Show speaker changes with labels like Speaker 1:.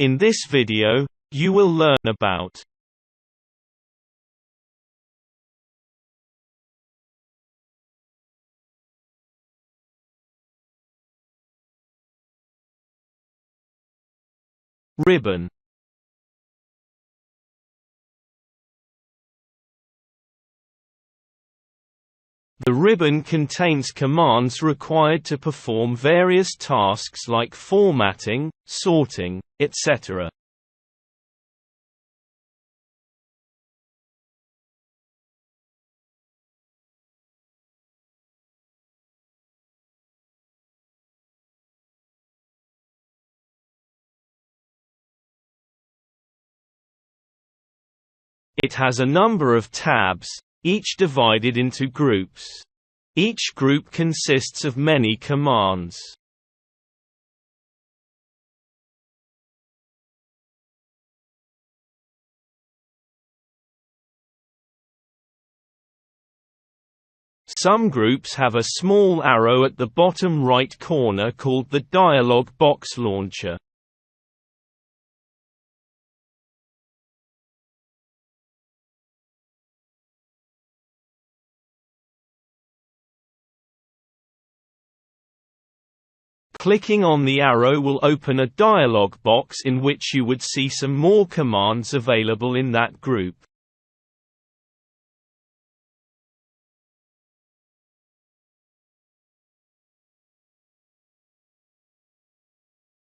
Speaker 1: In this video, you will learn about ribbon. The ribbon contains commands required to perform various tasks like formatting, sorting, etc. It has a number of tabs, each divided into groups. Each group consists of many commands. Some groups have a small arrow at the bottom right corner called the dialog box launcher. Clicking on the arrow will open a dialog box in which you would see some more commands available in that group.